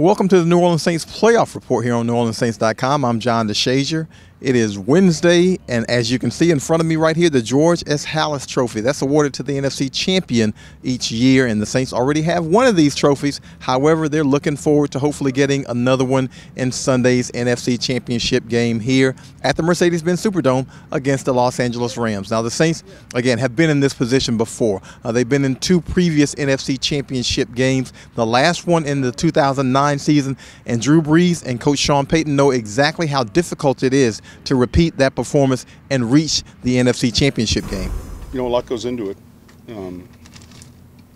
Welcome to the New Orleans Saints Playoff Report here on NewOrleansSaints.com. I'm John DeShazier. It is Wednesday, and as you can see in front of me right here, the George S. Halas Trophy. That's awarded to the NFC champion each year, and the Saints already have one of these trophies. However, they're looking forward to hopefully getting another one in Sunday's NFC Championship game here at the Mercedes-Benz Superdome against the Los Angeles Rams. Now, the Saints, again, have been in this position before. They've been in two previous NFC Championship games, the last one in the 2009 season, and Drew Brees and Coach Sean Payton know exactly how difficult it is to repeat that performance and reach the NFC Championship game. You know, a lot goes into it.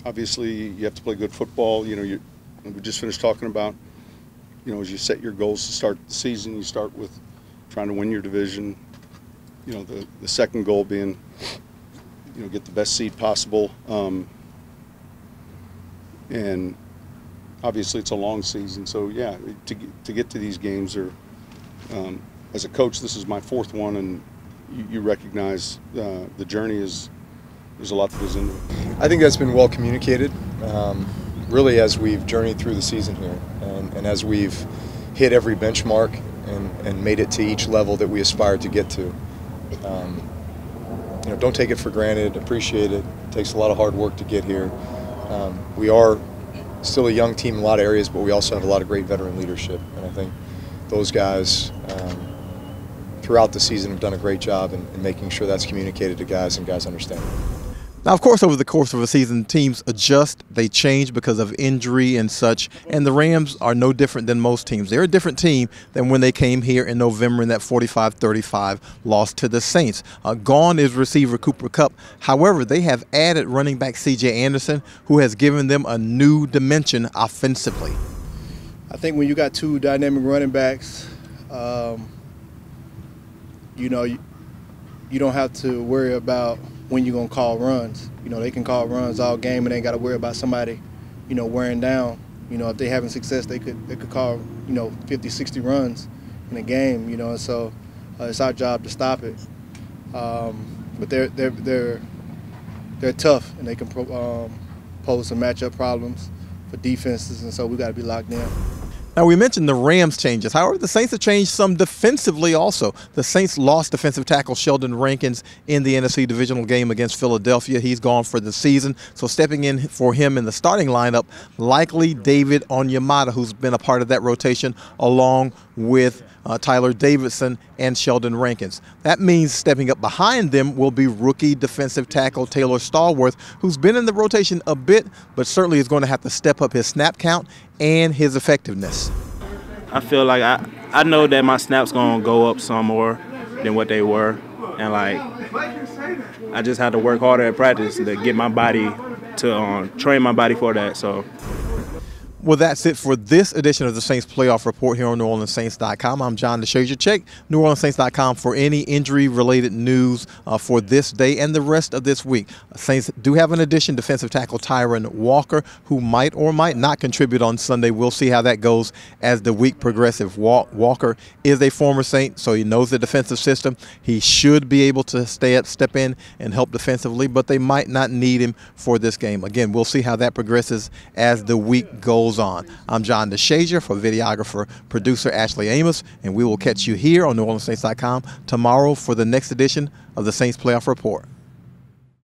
Obviously, you have to play good football. You know, we just finished talking about, you know, as you set your goals to start the season, you start with trying to win your division. You know, the second goal being, you know, get the best seed possible. And obviously, it's a long season. So, yeah, to get to these games are as a coach, this is my fourth one, and you recognize the journey is there's a lot that goes into it. I think that's been well communicated, really, as we've journeyed through the season here, and as we've hit every benchmark and made it to each level that we aspire to get to. You know, don't take it for granted. Appreciate it. It takes a lot of hard work to get here. We are still a young team in a lot of areas, but we also have a lot of great veteran leadership, and I think those guys throughout the season have done a great job in making sure that's communicated to guys and guys understand. Now, of course, over the course of a season, teams adjust, they change because of injury and such, and the Rams are no different than most teams. They're a different team than when they came here in November in that 45-35 loss to the Saints. Gone is receiver Cooper Kupp. However, they have added running back C.J. Anderson, who has given them a new dimension offensively. I think when you got two dynamic running backs, you know, you don't have to worry about when you're going to call runs. You know, they can call runs all game and they ain't got to worry about somebody, you know, wearing down. You know, if they're having success, they could call, you know, 50, 60 runs in a game, you know, and so it's our job to stop it. But they're tough, and they can pose some matchup problems for defenses, and so we got to be locked in. Now, we mentioned the Rams changes. However, the Saints have changed some defensively also. The Saints lost defensive tackle Sheldon Rankins in the NFC divisional game against Philadelphia. He's gone for the season. So stepping in for him in the starting lineup, likely David Onyemata, who's been a part of that rotation, along with Tyler Davidson and Sheldon Rankins. That means stepping up behind them will be rookie defensive tackle Taylor Stallworth, who's been in the rotation a bit, but certainly is going to have to step up his snap count and his effectiveness. I feel like I know that my snaps going to go up some more than what they were, and like I just had to work harder at practice to get my body to train my body for that. So. Well, that's it for this edition of the Saints Playoff Report here on NewOrleansSaints.com. I'm John DeShazier. Check NewOrleansSaints.com for any injury-related news for this day and the rest of this week. Saints do have an addition, defensive tackle Tyron Walker, who might or might not contribute on Sunday. We'll see how that goes as the week progresses. Walker is a former Saint, so he knows the defensive system. He should be able to step in and help defensively, but they might not need him for this game. Again, we'll see how that progresses as the week goes on. I'm John DeShazier for videographer, producer Ashley Amos, and we will catch you here on NewOrleansSaints.com tomorrow for the next edition of the Saints Playoff Report.